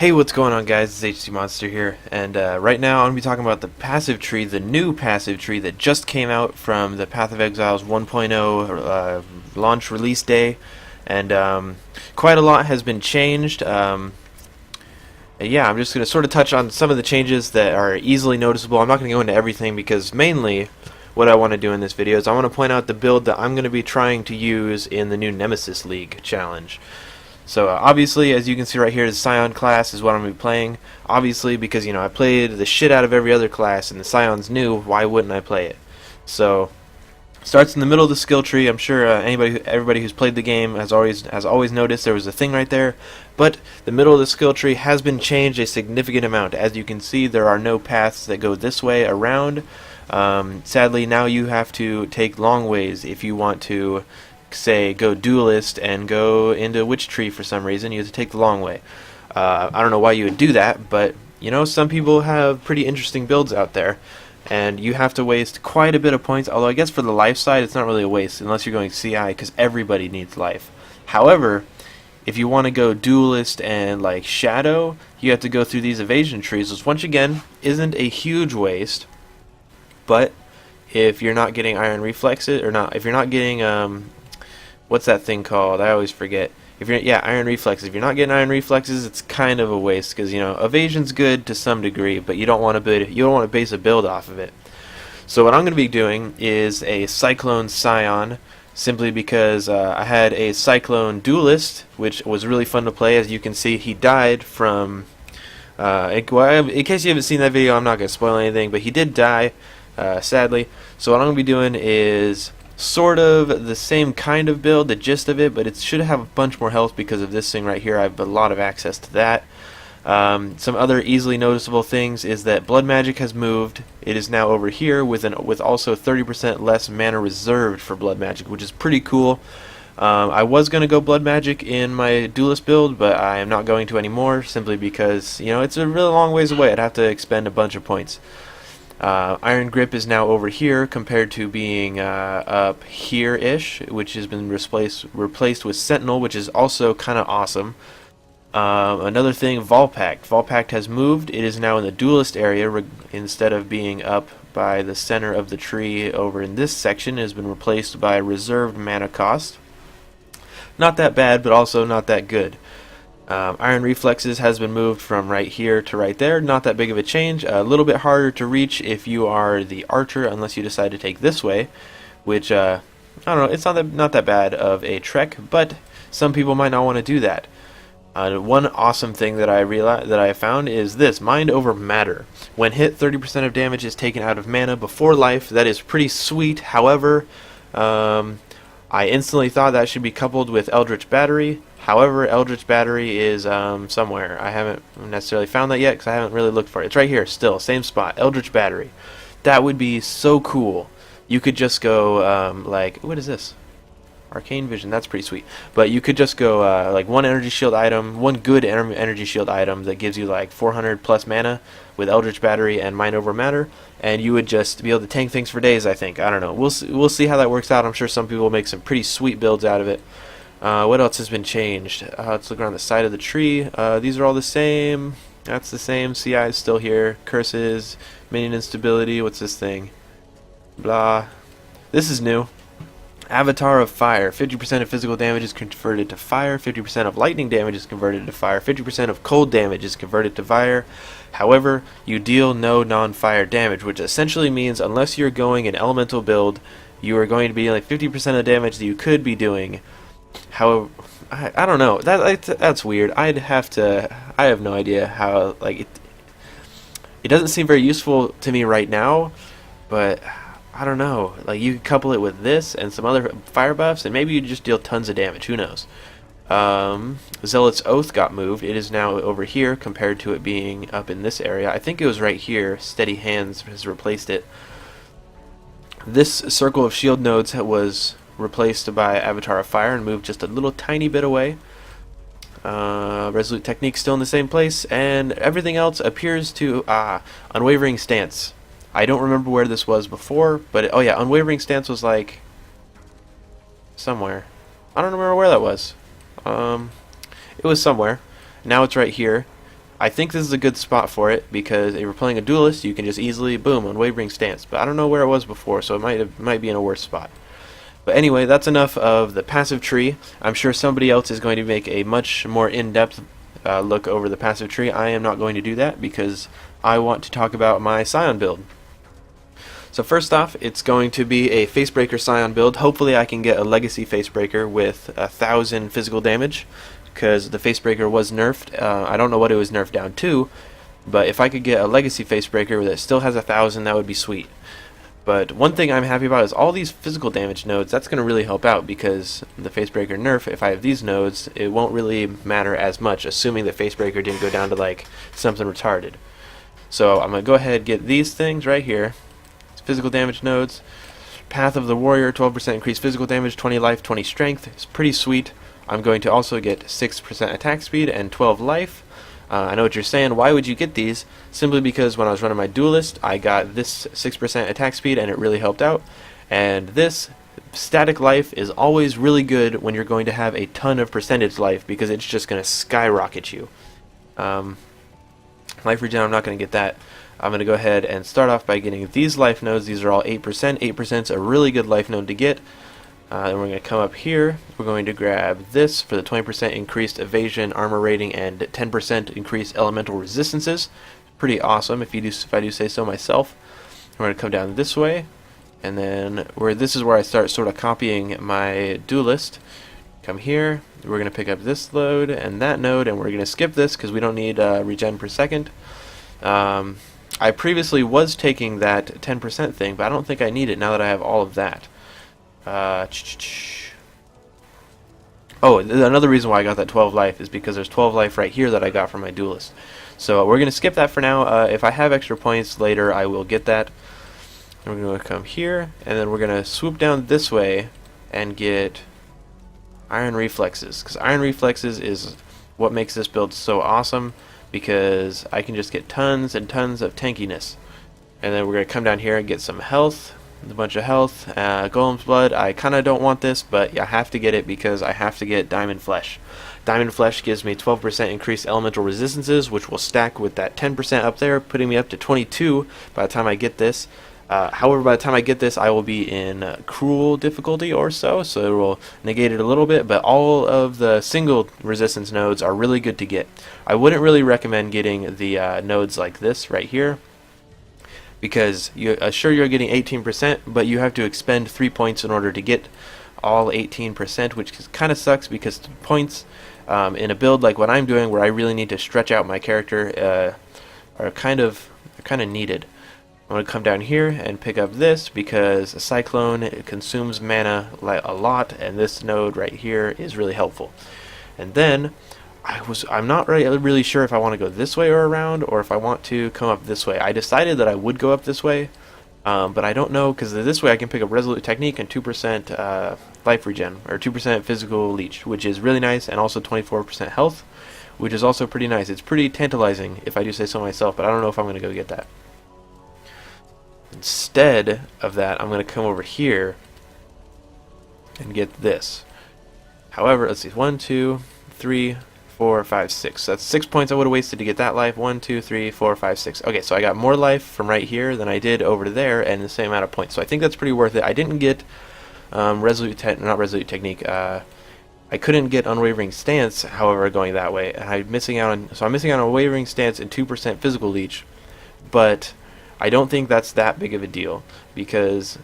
Hey, what's going on, guys? It's HCMonstr here, and right now I'm going to be talking about the passive tree, the new passive tree that just came out from the Path of Exile's 1.0 launch release day, and quite a lot has been changed. Yeah, I'm just going to sort of touch on some of the changes that are easily noticeable. I'm not going to go into everything because mainly what I want to do in this video is I want to point out the build that I'm going to be trying to use in the new Nemesis League challenge. So obviously, as you can see right here, the Scion class is what I'm going to be playing. Obviously, because I played the shit out of every other class, and the Scion's new. Why wouldn't I play it? So starts in the middle of the skill tree. I'm sure everybody who's played the game has always noticed there was a thing right there. But the middle of the skill tree has been changed a significant amount. As you can see, there are no paths that go this way around. Sadly, now you have to take long ways if you want to, say, go duelist and go into witch tree. For some reason you have to take the long way. I don't know why you would do that, but some people have pretty interesting builds out there, and you have to waste quite a bit of points, although I guess for the life side it's not really a waste unless you're going CI, because everybody needs life. However, if you want to go duelist and like shadow, you have to go through these evasion trees, which once again isn't a huge waste, but if you're not getting iron reflexes, or not, if you're not getting what's that thing called? I always forget. Iron reflexes. If you're not getting iron reflexes, it's kind of a waste, because evasion's good to some degree, but you don't want to base a build off of it. So what I'm going to be doing is a cyclone Scion, simply because I had a cyclone duelist, which was really fun to play. As you can see, he died from. In case you haven't seen that video, I'm not going to spoil anything, but he did die, sadly. So what I'm going to be doing is sort of the same kind of build, the gist of it, but it should have a bunch more health because of this thing right here. I have a lot of access to that. Some other easily noticeable things is that blood magic has moved. It is now over here with also 30% less mana reserved for blood magic, which is pretty cool. I was going to go blood magic in my duelist build, but I am not going to anymore, simply because it's a really long ways away. I'd have to expend a bunch of points. Iron Grip is now over here compared to being up here-ish, which has been replaced with Sentinel, which is also kind of awesome. Another thing, Volpact. Volpact has moved. It is now in the duelist area instead of being up by the center of the tree over in this section. It has been replaced by reserved mana cost. Not that bad, but also not that good. Iron Reflexes has been moved from right here to right there. Not that big of a change. A little bit harder to reach if you are the archer, unless you decide to take this way, which I don't know. It's not that bad of a trek, but some people might not want to do that. One awesome thing that I found is this: Mind over Matter. When hit, 30% of damage is taken out of mana before life. That is pretty sweet. However, I instantly thought that should be coupled with Eldritch Battery. However, Eldritch Battery is somewhere. I haven't necessarily found that yet because I haven't really looked for it. It's right here, still, same spot, Eldritch Battery. That would be so cool. You could just go, what is this? Arcane Vision, that's pretty sweet. But you could just go, like, one energy shield item, one good energy shield item that gives you, like, 400 plus mana with Eldritch Battery and Mind Over Matter, and you would just be able to tank things for days, I think. I don't know. We'll see how that works out. I'm sure some people will make some pretty sweet builds out of it. What else has been changed? Let's look around the side of the tree. These are all the same. That's the same. CI is still here. Curses, minion instability. What's this thing? Blah. This is new. Avatar of Fire. 50% of physical damage is converted to fire. 50% of lightning damage is converted to fire. 50% of cold damage is converted to fire. However, you deal no non-fire damage, which essentially means unless you're going an elemental build, you are going to be like 50% of the damage that you could be doing. However, I don't know. That's weird. I have no idea how. Like it doesn't seem very useful to me right now, but I don't know. Like, you could couple it with this and some other fire buffs, and maybe you just deal tons of damage. Who knows? Zealot's Oath got moved. It is now over here compared to it being up in this area. I think it was right here. Steady Hands has replaced it. This Circle of Shield nodes was replaced by Avatar of Fire and moved just a little tiny bit away. Resolute Technique still in the same place, and everything else appears to Unwavering Stance. I don't remember where this was before, but oh yeah, Unwavering Stance was like somewhere. I don't remember where that was. It was somewhere. Now it's right here. I think this is a good spot for it because if you're playing a duelist, you can just easily boom unwavering stance. But I don't know where it was before, so it might be in a worse spot. But anyway, that's enough of the passive tree. I'm sure somebody else is going to make a much more in-depth look over the passive tree. I am not going to do that because I want to talk about my Scion build. So first off, it's going to be a Facebreaker Scion build. Hopefully I can get a Legacy Facebreaker with 1,000 physical damage, because the Facebreaker was nerfed. I don't know what it was nerfed down to, but if I could get a Legacy Facebreaker that still has 1,000, that would be sweet. But one thing I'm happy about is all these physical damage nodes. That's going to really help out, because the Facebreaker nerf, if I have these nodes, it won't really matter as much, assuming the Facebreaker didn't go down to like something retarded. So I'm going to go ahead and get these things right here. Physical damage nodes. Path of the Warrior, 12% increased physical damage, 20 life, 20 strength. It's pretty sweet. I'm going to also get 6% attack speed and 12 life. I know what you're saying, why would you get these? Simply because when I was running my duelist, I got this 6% attack speed and it really helped out. And this static life is always really good when you're going to have a ton of percentage life, because it's just going to skyrocket you. Life regen, I'm not going to get that. I'm going to go ahead and start off by getting these life nodes. These are all 8%. 8% is a really good life node to get. Then we're going to come up here. We're going to grab this for the 20% increased evasion, armor rating, and 10% increased elemental resistances. Pretty awesome if I do say so myself. We're going to come down this way, and then this is where I start sort of copying my duelist. Come here. We're going to pick up this load and that node, and we're going to skip this because we don't need regen per second. I previously was taking that 10% thing, but I don't think I need it now that I have all of that. Oh, another reason why I got that 12 life is because there's 12 life right here that I got from my duelist. So we're going to skip that for now. If I have extra points later, I will get that. And we're going to come here, and then we're going to swoop down this way and get Iron Reflexes, because Iron Reflexes is what makes this build so awesome, because I can just get tons and tons of tankiness. And then we're going to come down here and get some health, a bunch of health. Golem's Blood, I kind of don't want this, but I have to get it because I have to get Diamond Flesh. Diamond Flesh gives me 12% increased elemental resistances, which will stack with that 10% up there, putting me up to 22 by the time I get this. However, by the time I get this, I will be in cruel difficulty or so it will negate it a little bit, but all of the single resistance nodes are really good to get. I wouldn't really recommend getting the nodes like this right here, because sure, you're getting 18%, but you have to expend 3 points in order to get all 18%, which kind of sucks, because points in a build like what I'm doing, where I really need to stretch out my character, are kind of needed. I'm going to come down here and pick up this, because a cyclone, it consumes mana a lot, and this node right here is really helpful. And then I'm not really sure if I want to go this way or around, or if I want to come up this way. I decided that I would go up this way, but I don't know, because this way I can pick up Resolute Technique and 2% life regen, or 2% physical leech, which is really nice, and also 24% health, which is also pretty nice. It's pretty tantalizing, if I do say so myself, but I don't know if I'm going to go get that. Instead of that, I'm going to come over here and get this. However, let's see, 1, 2, 3, 4, 5, 6. So that's 6 points I would have wasted to get that life. 1, 2, 3, 4, 5, 6. Okay, so I got more life from right here than I did over there, and the same amount of points. So I think that's pretty worth it. I didn't get not Resolute Technique. I couldn't get Unwavering Stance, however, going that way. And I'm missing out on Unwavering Stance and 2% Physical Leech, but I don't think that's that big of a deal, because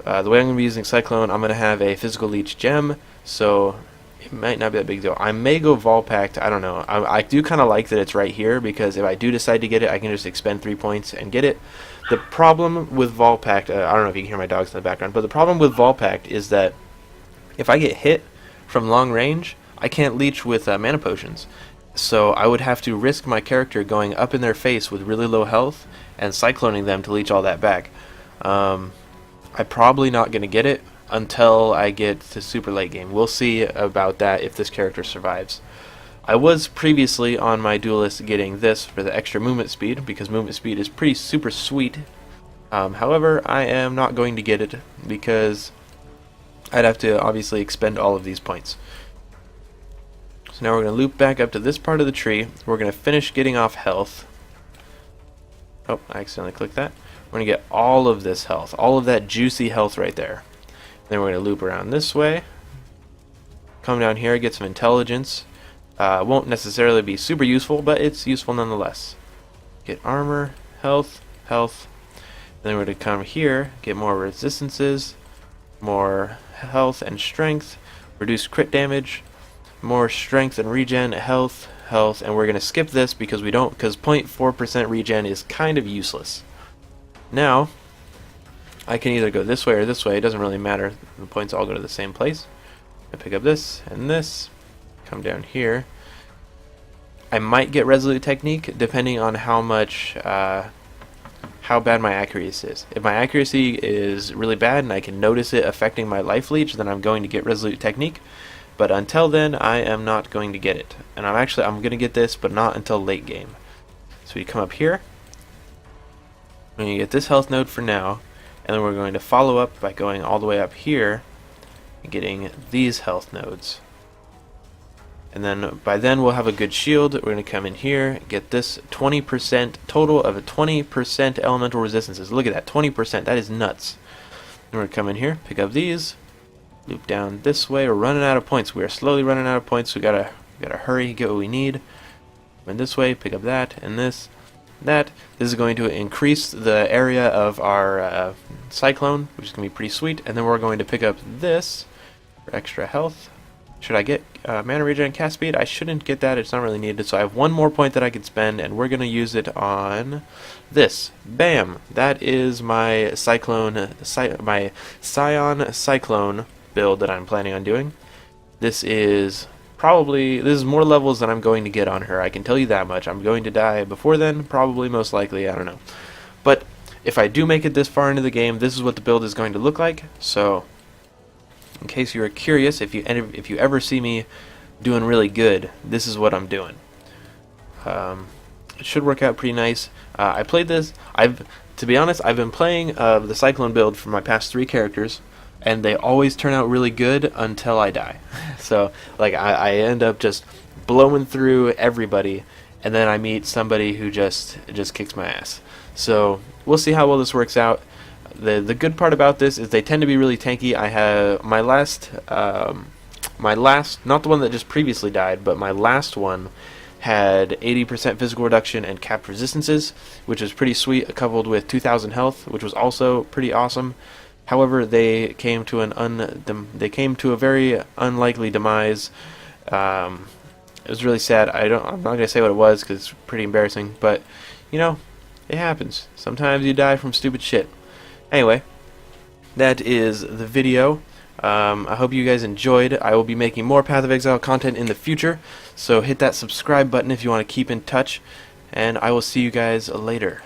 the way I'm going to be using Cyclone, I'm going to have a Physical Leech gem, so it might not be that big a deal. I may go Volpact, I don't know. I do kind of like that it's right here, because if I do decide to get it, I can just expend 3 points and get it. The problem with Volpact, I don't know if you can hear my dogs in the background, but the problem with Volpact is that if I get hit from long range, I can't leech with mana potions. So I would have to risk my character going up in their face with really low health and cycloning them to leech all that back. I'm probably not going to get it until I get to super late game. We'll see about that if this character survives. I was previously on my duelist getting this for the extra movement speed, because movement speed is pretty super sweet. However, I am not going to get it, because I'd have to obviously expend all of these points. So Now we're going to loop back up to this part of the tree. We're going to finish getting off health. Oh, I accidentally clicked that. We're going to get all of this health, all of that juicy health right there. Then we're going to loop around this way. Come down here, get some intelligence. Won't necessarily be super useful, but it's useful nonetheless. Get armor, health, health. Then we're going to come here, get more resistances, more health and strength, reduce crit damage, more strength and regen, health, health, and we're going to skip this because 0.4% regen is kind of useless. Now, I can either go this way or this way, it doesn't really matter, the points all go to the same place. I pick up this and this, come down here. I might get Resolute Technique depending on how bad my accuracy is. If my accuracy is really bad and I can notice it affecting my life leech, then I'm going to get Resolute Technique. But until then, I am not going to get it. And I'm going to get this, but not until late game. So we come up here. We're going to get this health node for now, and then we're going to follow up by going all the way up here and getting these health nodes. And then by then we'll have a good shield. We're going to come in here, get this 20% total of a 20% elemental resistances. Look at that, 20%. That is nuts. And we're going to come in here, pick up these, loop down this way. We're running out of points. We are slowly running out of points. We gotta hurry, get what we need. And this way, pick up that and this, that. This is going to increase the area of our cyclone, which is going to be pretty sweet. And then we're going to pick up this for extra health. Should I get mana regen and cast speed? I shouldn't get that, it's not really needed. So I have one more point that I could spend, and we're going to use it on this. Bam! That is my my Scion cyclone build that I'm planning on doing. This is more levels than I'm going to get on her, I can tell you that much. I'm going to die before then, probably, most likely, I don't know. But if I do make it this far into the game, this is what the build is going to look like. So in case you are curious, if you ever see me doing really good, this is what I'm doing. It should work out pretty nice. I played this. To be honest, I've been playing the Cyclone build for my past 3 characters, and they always turn out really good until I die. So like I end up just blowing through everybody, and then I meet somebody who just kicks my ass. So we'll see how well this works out. The good part about this is they tend to be really tanky. I have my last, not the one that just previously died, but my last one had 80% physical reduction and capped resistances, which is pretty sweet, coupled with 2,000 health, which was also pretty awesome. However, they came to a very unlikely demise. It was really sad. I'm not gonna say what it was because it's pretty embarrassing, but you know, it happens. Sometimes you die from stupid shit. Anyway, that is the video. I hope you guys enjoyed. I will be making more Path of Exile content in the future, so hit that subscribe button if you want to keep in touch, and I will see you guys later.